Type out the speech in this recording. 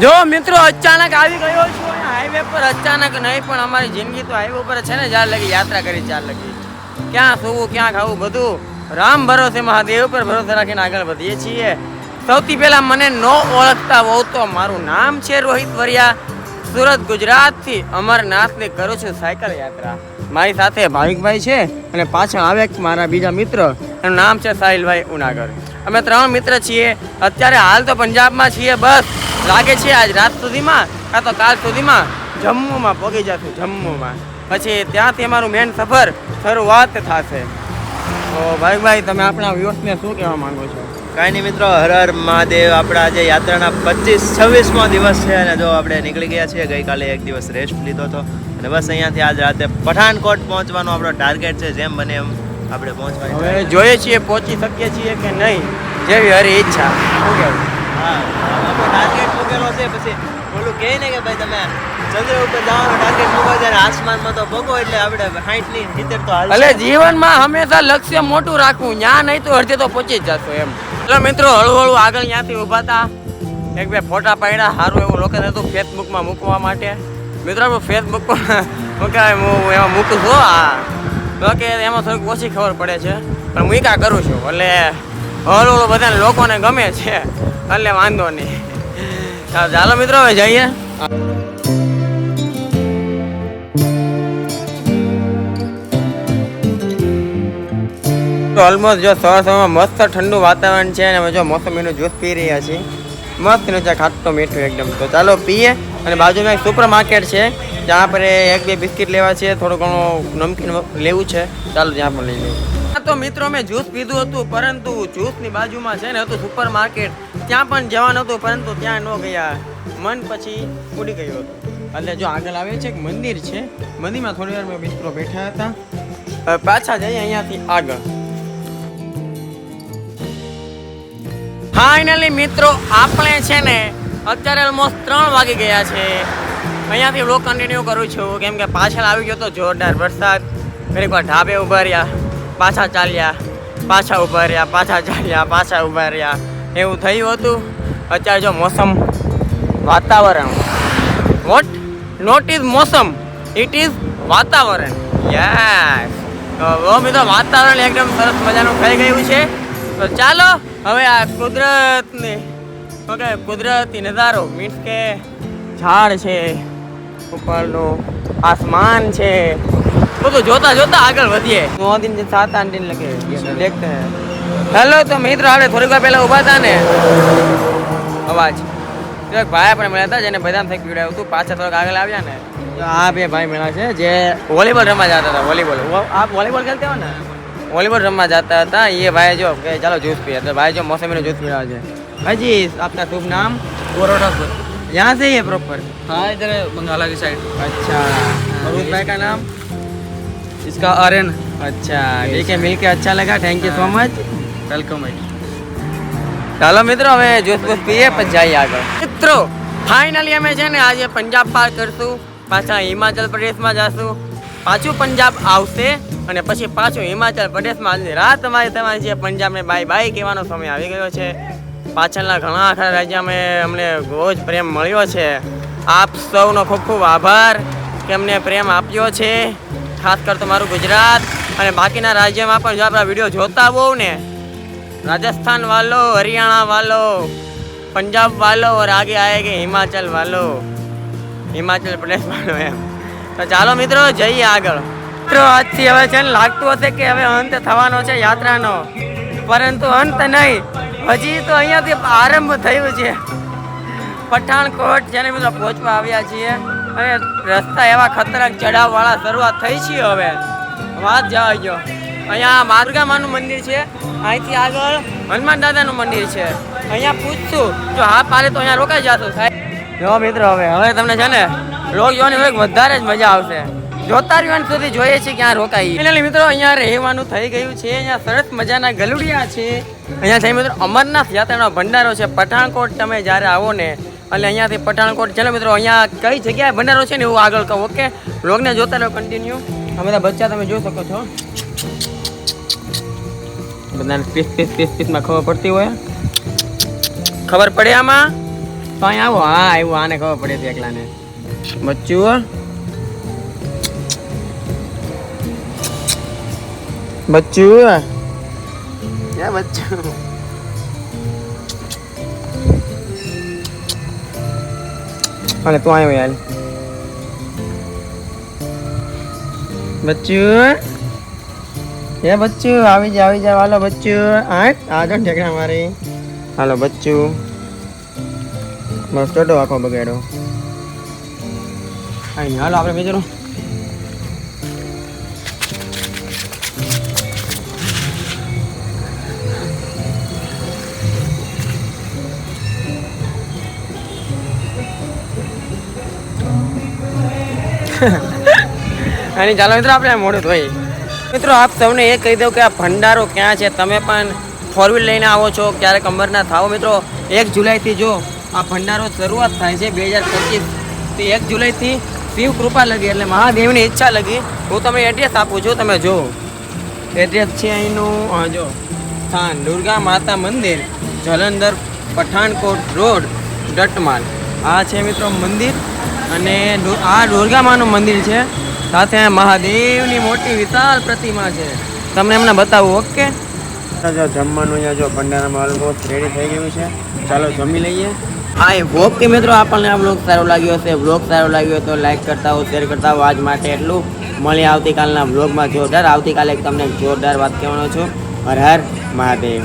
જો મિત્રો અચાનક આવી ગયો છું હાઈવે પર, અચાનક નહીં પણ અમારી જિંદગી તો હાઈવે ઉપર છે ને, જ્યાં લગી યાત્રા કરી ચાર લગી, ક્યાં સુવું ક્યાં ખાવું બધું રામ ભરોસે મહાદેવ પર ભરોસો રાખીને આગળ વધીએ છીએ. સૌથી પહેલા મને ન ઓળખતા હોવ તો મારું નામ છે રોહિત વરિયા. સુરત ગુજરાતથી અમરનાથની કરું છું સાયકલ યાત્રા. મારી સાથે ભાવિકભાઈ છે અને પાછળ આવે મારા બીજા મિત્ર, એનું નામ છે સાહિલભાઈ ઉનાગર. અમે 3 મિત્ર છીએ. અત્યારે હાલ તો પંજાબમાં છીએ. બસ લાગે છે આજ રાત સુધીમાં કાં તો કાલ સુધીમાં જમ્મુમાં પહોંચી જશું. જમ્મુમાં પછી ત્યાંથી અમારું મેન સફર શરૂઆત થશે. તો ભાઈ તમે આપણા વ્યુઅર્સને શું કહેવા માંગો છો? કાંઈ નહીં મિત્રો, હર હર મહાદેવ. આપણા આજે યાત્રાના 25-26મો દિવસ છે અને જો આપણે નીકળી ગયા છીએ. ગઈકાલે એક દિવસ રેસ્ટ લીધો હતો અને બસ અહીંયાથી આજ રાતે પઠાણકોટ પહોંચવાનો આપણો ટાર્ગેટ છે. જેમ બને એમ આપણે પહોંચવાની. હવે જોઈએ છીએ પહોંચી શકીએ છીએ કે નહીં, જેવી હરી ઈચ્છા. શું કહેવું? હા, આપણો ટાર્ગેટ મૂકેલો છે. પછી ઓલું કહે ને કે ભાઈ તમે ચંદ્ર ઉપર જવાનો ટાર્ગેટ મૂકો ત્યારે આસમાનમાં તો ભોગો, એટલે આપણે 60 ની 70 તો હાલ. એટલે જીવનમાં હંમેશા લક્ષ્ય મોટું રાખવું, ત્યાં નહીં તો અડધે તો પહોંચી જ જશો એમ. એટલે મિત્રો હળવું આગળ ત્યાંથી ઊભા હતા, 1-2 ફોટા પાડ્યા. સારું એવું લોકેશન હતું ફેસબુકમાં મૂકવા માટે. મિત્રો આપણું ફેસબુકમાં મૂકાય, હું એમાં મૂકું છું. હા, કે એમાં થોડીક ઓછી ખબર પડે છે પણ મૂકા કરું છું, એટલે હળવું બધાને લોકોને ગમે છે એટલે વાંધો નહીં. ચાલો મિત્રો હવે જઈએ. ઓલમોસ્ટ જો સવારમાં મસ્ત ઠંડુ વાતાવરણ છે અને જો મોસમીનું જ્યુસ પી રહ્યા છીએ. મસ્ત છે, ખાટું મીઠું એકદમ. તો ચાલો પીએ. અને બાજુમાં એક સુપર માર્કેટ છે, જ્યાં પર 1-2 બિસ્કિટ લેવા છે, થોડું ઘણું નમકીન લેવું છે. ચાલો ત્યાં પણ લઈ લઈએ. તો મિત્રો મેં જ્યુસ પીધું હતું, પરંતુ જ્યુસની બાજુમાં છે ને હતું સુપર માર્કેટ, ત્યાં પણ જવાનું હતું પરંતુ ત્યાં ન ગયા. મન પછી ઉડી ગયું હતું. એટલે જો આગળ આવે છે એક મંદિર છે, મંદિરમાં થોડી વાર મેં મિત્રો બેઠા હતા. હવે પાછા જઈએ અહીંયાથી આગળ. ફાઇનલી મિત્રો આપણે છે ને અત્યારે ઓલમોસ્ટ 3 વાગી ગયા છે. અહીંયાથી વ્લોગ કન્ટિન્યુ કરું છું કેમ કે પાછળ આવી ગયો તો જોરદાર વરસાદ. ઘણીક વાર ઢાબે ઊભા રહ્યા, પાછા ચાલ્યા, પાછા ઊભા રહ્યા, પાછા ચાલ્યા, પાછા ઊભા રહ્યા, એવું થયું હતું. અત્યારે જો મોસમ વાતાવરણ, વોટ નોટ ઇઝ મોસમ, ઇટ ઇઝ વાતાવરણ. યસ, તો મિત્રો વાતાવરણ એકદમ સરસ મજાનું થઈ ગયું છે. તો ચાલો હવે આ કુદરતી નજારો, મીન્સ કે ઝાડ છે, ઉપરનું આસમાન છે, બધું જોતા જોતા આગળ વધીએ. 9 दिन 7-8 दिन लगे देखते हैं. હેલો, તો મિત્રો આપણે થોડીક વાર પહેલા ઊભા હતા ને, અવાજ એક ભાઈ આપણે મળ્યા હતા જેને બદામ થઈ પીવડાવ્યું હતું. પાછા થોડાક આગળ આવ્યા ને તો આ 2 ભાઈ મળ્યા છે જે વોલીબોલ રમવા જતા હતા. વોલીબોલ આપ વોલીબોલ ખેલતે હો ને? वॉलीबॉल रमवा जाता था. ये भाई जो कि चलो जूस पिए, तो भाई जो मौसमी में जूस पिया है. भाई जी आपका शुभ नाम? गोरोडापुर. यहाँ से ही है प्रॉपर? हाँ, इधर बंगाला की साइड. अच्छा, और उस भाई का नाम? इसका आर्यन. अच्छा, ठीक है, मिलके अच्छा लगा. Thank you so much. Welcome ભાઈ. ચાલો મિત્રો હવે જૂસ બૂસ પીએ પછી જઈએ આગળ. મિત્રો ફાઇનલી અમે છે ને આજે પંજાબ પાર કરશું, પાછા હિમાચલ પ્રદેશમાં જશું, પાછું પંજાબ આવશે અને પછી પાછું હિમાચલ પ્રદેશમાં. રાત તમારી છે પંજાબને બાય બાય કહેવાનો સમય આવી ગયો છે. પાછળના ઘણા ખરા રાજ્યમાં અમને બહુ જ પ્રેમ મળ્યો છે. આપ સૌનો ખૂબ ખૂબ આભાર કે અમને પ્રેમ આપ્યો છે. ખાસ કર તો મારું ગુજરાત અને બાકીના રાજ્યમાં પણ જો આપણા વિડીયો જોતા હોવ ને, राजस्थान वालों, हरियाणा वालों, पंजाब वालों और आगे आएंगे हिमाचल वालों, हिमाचल प्रदेश वालों એમ. તો ચાલો મિત્રો જઈએ આગળ. મિત્રો આજથી હવે છે ને લાગતું હશે કે હવે અંત થવાનો છે યાત્રાનો, પરંતુ અંત નહીં, હજી તો અહીંયાથી આરંભ થયું છે. પઠાણકોટ જેને મિત્રો પહોંચવા આવ્યા છીએ અને રસ્તા એવા ખતરનાક ચઢાવવાળા શરૂઆત થઈ છે. હવે વાત જવા ગયો. અહીંયા માર્ગામાનું મંદિર છે, અહીંથી આગળ હનુમાન દાદાનું મંદિર છે. અહીંયા પૂછશું જો હા પાડે તો અહીંયા રોકાઈ જશું સાહેબ. જો મિત્રો હવે તમને છે ને લોક જોવાની હોય વધારે જ મજા આવશે. જોતા રહ્યું સુધી જોઈએ છે ક્યાં રોકાઈ. ફાઇનલી મિત્રો અહીંયા રહેવાનું થઈ ગયું છે. અહીંયા સરસ મજાના ગલુડિયા છે. અહીંયા છે મિત્રો અમરનાથ યાત્રાનો ભંડારો છે. પઠાણકોટ તમે જ્યારે આવો ને એટલે અહીંયાથી પઠાણકોટ, ચાલો મિત્રો અહીંયા કઈ જગ્યાએ ભંડારો છે ને એવું આગળ કહું. ઓકે, લોગને જોતા રહો કન્ટિન્યુ. આ બધા બચ્ચા તમે જોઈ શકો છો, બધાને પીસમાં ખબર પડતી હોય, ખબર પડે આમાં. તો અહીંયા આવો. હા આવ્યું, આને ખબર પડે છે એકલાને. બચ્ચું બચ્ચું ક્યાં બચ્ચું? અને તું આવ્યો યાર બચ્ચું. એ બચ્ચું આવી જા હાલો બચ્ચું. આજો ઠેકડા મારી. હાલો બચ્ચું. બસ ટોટો આખો બગાડો. કાંઈ નહીં, હાલો આપણે બીજું. અને ચાલો મિત્રો આપણે મોડું ધોઈ. મિત્રો આપ સૌને એ કહી દઉં કે આ ભંડારો ક્યાં છે. તમે પણ 4 વ્હીલ લઈને આવો છો, ક્યારેક અંબરના થાવ મિત્રો. 1 જુલાઈથી જો આ ભંડારો શરૂઆત થાય છે 2025 થી 1 જુલાઈથી શિવ કૃપા લગી એટલે મહાદેવની ઈચ્છા લગી. હું તમને એડ્રેસ આપું છું, તમે જો એડ્રેસ છે અહીંનું. જો સ્થાન દુર્ગા માતા મંદિર, જલંધર, પઠાણકોટ રોડ, ડટમાલ. આ છે મિત્રો મંદિર અને આ દુર્ગા માનું મંદિર છે. સાથે મહાદેવની મોટી વિશાળ પ્રતિમા છે. તમને એમને બતાવું. ઓકે, જમવાનું અહીંયા જો ભંડારામાં ઓલમોસ્ટ રેડી થઈ ગયું છે. ચાલો જમી લઈએ. આઈ હોપ કે મિત્રો આપણને આ બ્લોગ સારો લાગ્યો હશે. બ્લોગ સારો લાગ્યો તો લાઈક કરતા હો, શેર કરતા હો. આજ માટે એટલું. મળીએ આવતીકાલના બ્લોગમાં. આવતીકાલે તમને જોરદાર વાત કહેવાનો છું. હર હર મહાદેવ.